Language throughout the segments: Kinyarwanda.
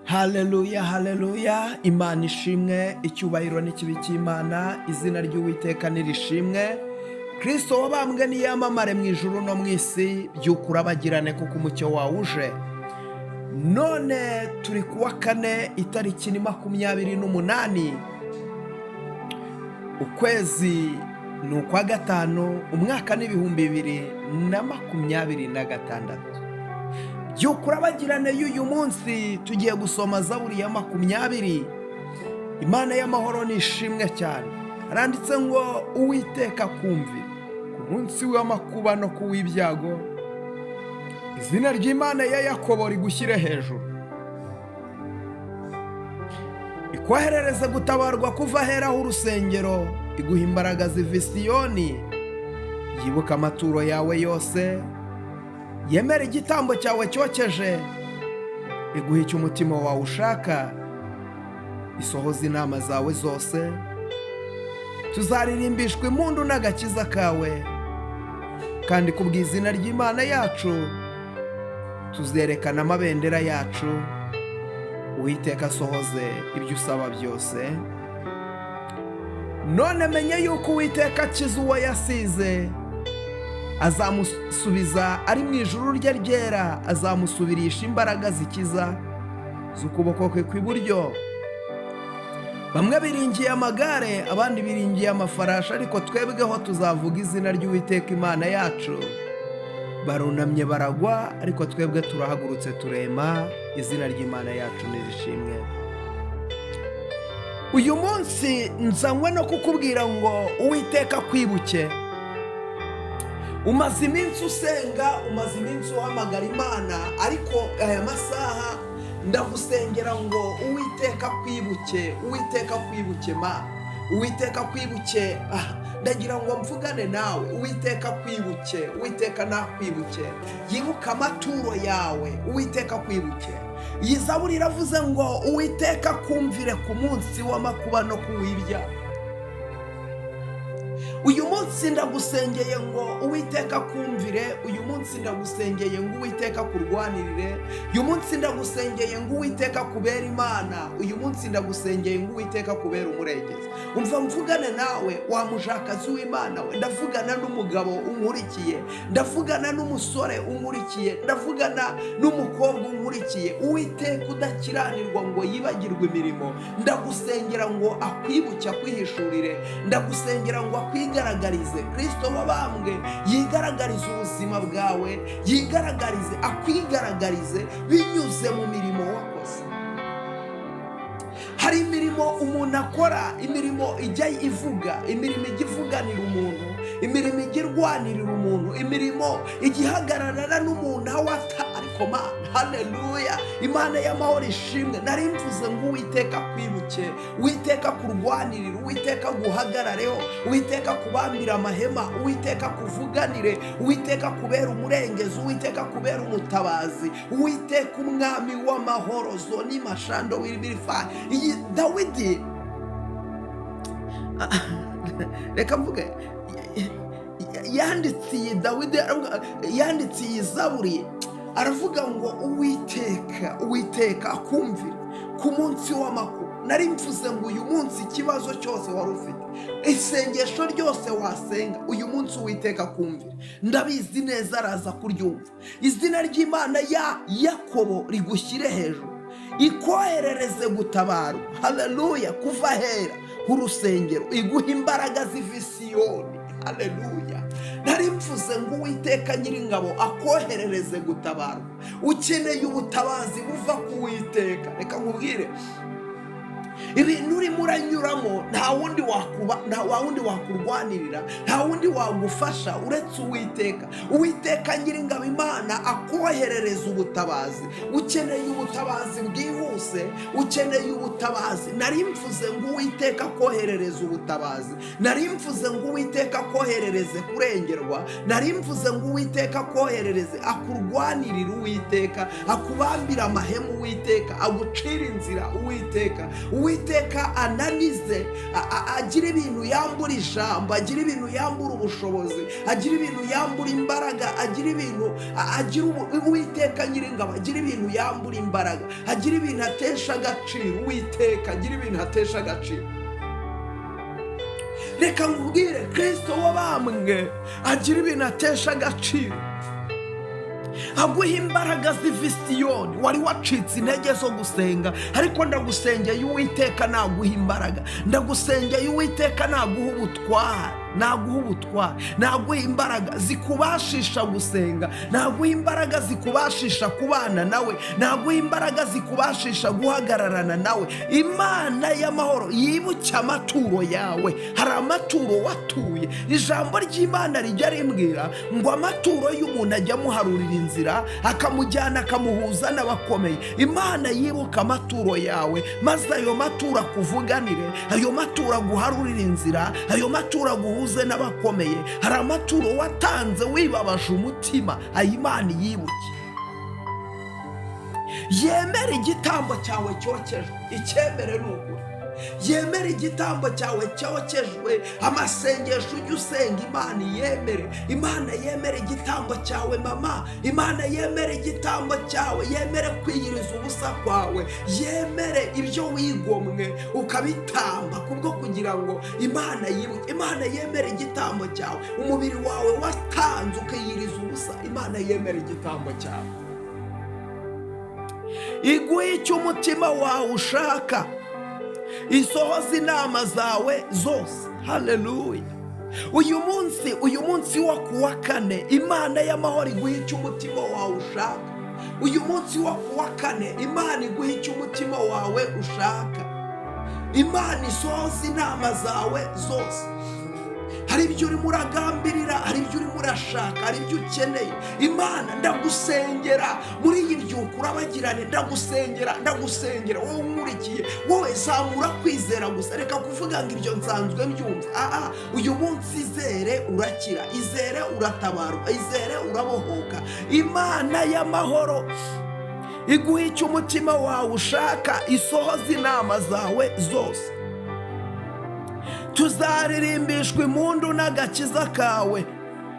Haleluya, haleluya. Imana ishimwe, icyubahiro n'ikibi cy'Imana, izina ry'Uwiteka nirishimwe. Kristo wabambwe niyamamare mu ijuru no mu isi, byuka urabagirane kuko umucyo wawe uje. None turi kuwa kane itariki ni 28, ukwezi ni ukwa gatanu, umwaka ni 2026. Byuka urabagirane y'uyu munsi tugiye gusoma Zaburi ya 20. Imana y'amahoro nishimwe cyane. Haranditse ngo Uwiteka kumvira ku munsi w'amakuba no ku w'ibyago, izina ry'Imana ya Yakobo rigushyire hejuru. Ikwoherereze gutabarwa kuva aheraho urusengero, iguha imbaraga ziva i Siyoni. Yibuka amaturo yawe yose, yemera igitambo cyawe cyokeje, iguha icyo umutima wawe ushaka, isohoza inama zawe zose. Tuzaririmbishwa impundu n'agakiza kawe, kandi ku bw'izina ry'Imana yacu tuzerekana amabendera yacu. Uwiteka asohoze ibyo usaba byose. None menye yuko Uwiteka akiza uwo yasize, azamusubiza ari mu ijuru rye ryera, azamusubirisha imbaraga zikiza z'ukuboko kwe kw'iburyo. Bamwe biringiye amagare, abandi biringiye amafarashi, ariko twebweho tuzavuga izina ry'Uwiteka Imana yacu. Barunamye baragwa, ariko twebwe turahagurutse turema, izina ry'Imana yacu nirishimwe. Uyu munsi nzanywe no kukubwira ngo Uwiteka kwibuke. Umaze iminsi usenga, umaze iminsi uhamagara Imana, ariko aya masaha ndagusengera ngo Uwiteka kwibuke, Uwiteka kwibuke ma, Uwiteka kwibuke. Ndagira ngo mvugane nawe. Uwiteka kwibuke, Uwiteka nakwibuke, yibuka amaturo yawe, Uwiteka kwibuke. Iyi Zaburi iravuze ngo Uwiteka kumvire ku munsi w'amakuba no ku w'ibyago. Uyu munsi ndagusengeye ngo Uwiteka kumvire, uyu munsi ndagusengeye ngo Uwiteka kurwanirire, uyu munsi ndagusengeye ngo Uwiteka kubera Imana, uyu munsi ndagusengeye ngo Uwiteka kubera umurengezi. Umva mvugane nawe wa mujakazi w'Imana we, ndavugana n'umugabo unkurikiye, ndavugana n'umusore unkurikiye, ndavugana n'umukobwa unkurikiye. Uwiteka udakiranirwa ngo yibagirwe imirimo, ndagusengera ngo akwibuke, akwihishurire, ndagusengera ngo akwigaragarize. Kristo wabambwe yigaragarize ubuzima bwawe, yigaragarize, akwigaragarize binyuze mu mirimo wakoze. Hari imirimo umuntu akora, imirimo ijya ivuga, imirimo ijya ivuganira umuntu, imirimo ijya irwanirira umuntu, imirimo ijya ihagararana n'umuntu aho ariko Mana, haleluya, Imana y'amahoro ishimwe. Nari mvuze ngo Uwiteka kwibuke, Uwiteka kurwanirira, Uwiteka guhagarareho, Uwiteka kubambira amahema, Uwiteka kuvuganire, Uwiteka kubera umurengezi, Uwiteka kubera umutabazi, Uwiteka umwami w'amahoro, zoni mashando w'ibirifa. Iyi Dawidi, reka mvuge, yanditse iyi Zaburi aravuga ngo Uwiteka akumvira ku munsi w'amakuba. Nari mvuze ngo uyu munsi ikibazo cyose wari ufite, isengesho ryose wasenga, uyu munsi Uwiteka akumvira. Ndabizi neza araza kuryumva. Izina ry'Imana ya Yakobo rigushyire hejuru, ikwoherereze gutabarwa, haleluya, kuva ahera urusengero, iguha imbaraga ziva i Siyoni, haleluya. Nari mvuze ngo Uwiteka nyiringabo akoherereze gutabarwa. Ukeneye ubutabazi buva ku Uwiteka. Reka nkubwire, ibintu urimo uranyuramo nta wundi wakurwanirira, nta wundi wagufasha uretse Uwiteka. Uwiteka nyiringabo Imana akoherereza ubutabazi. Ukeneye ubutabazi bwihuse, ukeneye ubutabazi. Nari mvuze ngo Uwiteka akoherereza ubutabazi, nari mvuze ngo Uwiteka akoherereze kurengerwa, nari mvuze ngo Uwiteka akoherereze akurwanirira, Uwiteka akubambira amahema, Uwiteka agucira inzira, Uwiteka Uwiteka ananize, agira ibintu yambura ijambo, agira ibintu yambura ubushobozi, agira ibintu yambura imbaraga, agira ibintu Uwiteka nyiringabo agira ibintu yambura imbaraga, agira ibintu atesha agaciro. Uwiteka agira ibintu atesha agaciro. Reka nkubwire, Kristo wabambwe agira ibintu atesha agaciro, aguha imbaraga z'Ifisiyoni. Wari wacitse intege zo gusenga, ariko ndagusengeye Uwiteka naguha imbaraga, ndagusengeye Uwiteka naguha ubutware, naguha imbaraga zikubashisha gusenga, naguha imbaraga zikubashisha kubana nawe, naguha imbaraga zikubashisha guhagararana nawe. Imana y'amahoro yibuke amaturo yawe. Hari amaturo watuye, ijambo ry'Imana rijya rimbwira ngo amaturo y'umuntu ajya amuharurira inzira, akamujyana akamuhuza n'abakomeye. Imana yibuka amaturo yawe, maze ayo maturo akuvuganire, ayo maturo aguharurira inzira, ayo maturo aguhuze n'abakomeye. Hari amaturo watanze wibabaje umutima, Imana yibuke. Yemere igitambo cyawe cyokejwe, icyemere ni ukuri. Yemere igitambo cyawe cyokejwe, amasengesho ujya usenga Imana yemere. Imana yemere igitambo cyawe mama, Imana yemere igitambo cyawe, yemere kwiyiriza ubusa kwawe, yemere ibyo wigomwe ukabitamba kubwo kugira ngo Imana yibuke. Imana yemere igitambo cyawe, umubiri wawe watanze ukiyiriza ubusa, Imana yemere igitambo cyawe. Iguhe icyo umutima wawe ushaka, isohoza inama zawe zose. Haleluya. Uyu munsi wo kuwa kane, Imana y'amahoro iguhe icyo umutima wawe ushaka. Uyu munsi wo kuwa kane, Imana iguhe icyo umutima wawe ushaka. Imana isohoza inama zawe zose. Hari ibyo urimo uragambirira, hari ibyo urimo urashaka, hari ibyo ukeneye. Imana ndagusengera muri iyi byuka urabagirane, ndagusengera wowe unkurikiye, wowe zamura kwizera gusa, reka kuvuga ngo ibyo nsanzwe mbyumva. Uyu munsi izere urakira, izere uratabarwa, izere urabohoka. Imana y'amahoro iguhe icyo umutima wawe ushaka, isohoza inama zawe zose. Tuzaririmbishwa impundu n'agakiza kawe,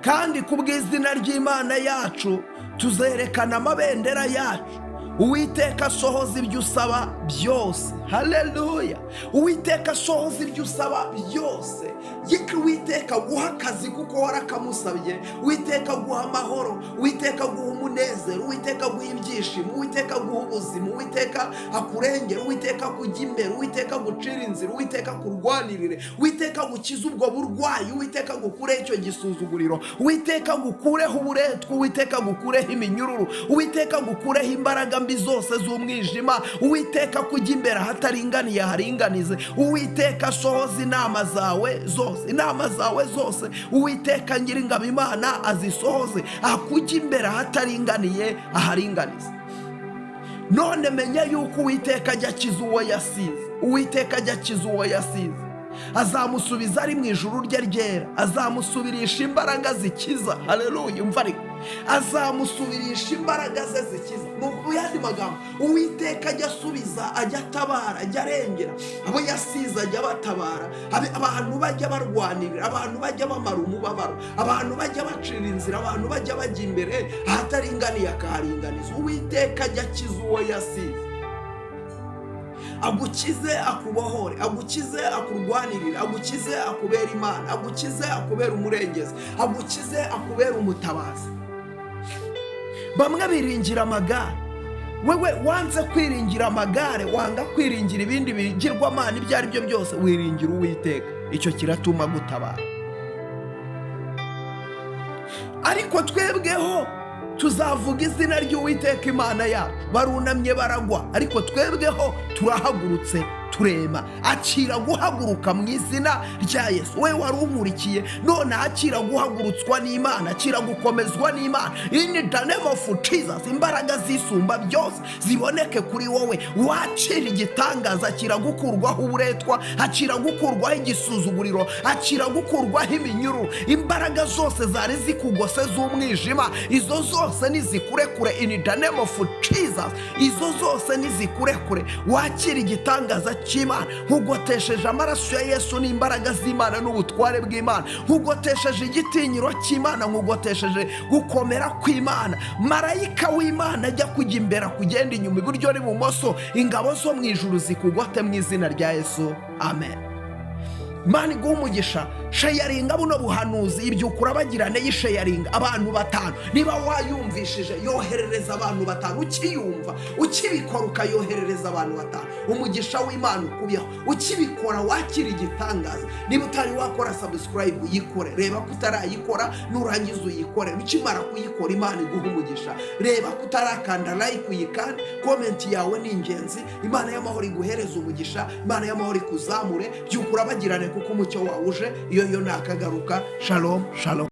kandi kubw'izina ry'Imana yacu tuzerekana amabendera yacu. Uwiteka sohoza ibyo usaba byose. Haleluya. Uwiteka sohoza ibyo usaba byose. Yiki Uwiteka guha akazi kuko warakamusabye, Uwiteka guha amahoro, Uwiteka guha umunezero, Uwiteka guha ibyishimo, Uwiteka guha ubuzima, Uwiteka akurengera, Uwiteka kujya imbere, Uwiteka gucira inzira, Uwiteka kurwanirire, Uwiteka gukiza ubwo burwayi, Uwiteka gukureho icyo gisuzuguriro, Uwiteka gukureho uburetwa, Uwiteka gukureho iminyururu, Uwiteka gukureho imbaraga mbi zose z'umwijima, Uwiteka kujya imbere ahataringaniye haringanize. Uwiteka sohoza inama zawe zose, Uwiteka nyiringabo Imana azisohoze, akujya imbere ahataringaniye aharinganize. None menya yuko Uwiteka ajya akiza uwo yasize. Uwiteka ajya akiza uwo yasize, azamusubiza ari mu ijuru rye ryera, azamusubirisha imbaraga zikiza. Haleluya. Umva ariko, azamusubirisha imbaraga ze zikiza. Mu yandi magambo, Uwiteka ajya asubiza, ajya atabara, ajya arengera abo yasize, ajya batabara, abantu bajya barwanirira, abantu bajya bamara umubabaro, abantu bajya bacira inzira, abantu bajya bajya imbere ahataringaniye akaharinganiza. Uwiteka ajya akiza uwo yasize, agukize akubohore, agukize akurwanirire, agukize akubera Imana, agukize akubera umurengezi, agukize akubera umutabazi. Bamwe biringira amagare, wewe wanze kwiringira amagare, wanga kwiringira ibindi bigirwamana ibyo ari byo byose, wiringira Uwiteka, icyo kiratuma gutabara. Ariko twebweho tuzavuga izina ry'Uwiteka Imana yacu. Barunamye baragwa, ariko twebweho turahagurutse turema. Akira guhaguruka mu izina rya Yesu. We wari unkurikiye, none akira guhagurutswa n'Imana, akira gukomezwa n'Imana. In the name of Jesus, imbaraga zisumba byose ziboneke kuri wowe. Wakira igitangaza, akira gukurwaho uburetwa, akira gukurwaho igisuzuguriro, akira gukurwaho iminyururu. Imbaraga zose zari zikugose z'umwijima, izo zose nizikurekure in the name of Jesus. Izo zose nizikurekure. Wakira igitangaza cy'Imana, nkugotesheje amaraso ya Yesu n'imbaraga z'Imana n'ubutware bw'Imana, nkugotesheje igitinyiro cy'Imana, nkugotesheje gukomera kw'Imana. Marayika w'Imana ajya kujya imbere kugenda inyuma iburyo n'ibumoso, ingabo zo mu ijuru zikugote mu izina rya Yesu, amen. Imana iguha umugisha. Shayaringa buno buhanuzi, ibyukura bagirane y'ishayaringa abantu 5. Niba wayumvishije yoherereza abantu 5, ukiyumva ukibikora ukayoherereza abantu 5, umugisha w'Imana ukubiho. Ukibikora wakira igitangaza. Niba utari wakora subscribe uyikore, reba kutarayikora nurangiza uyikore. Ukimara kuyikora Imana iguha umugisha. Reba kutarakanda like uyikande, comment yawe ni ingenzi. Imana y'amahoro iguhereza umugisha, Imana y'amahoro ikuzamure. Byukura bagirane kuko umucyo wawuje iyo nakagaruka. Shalom, shalom.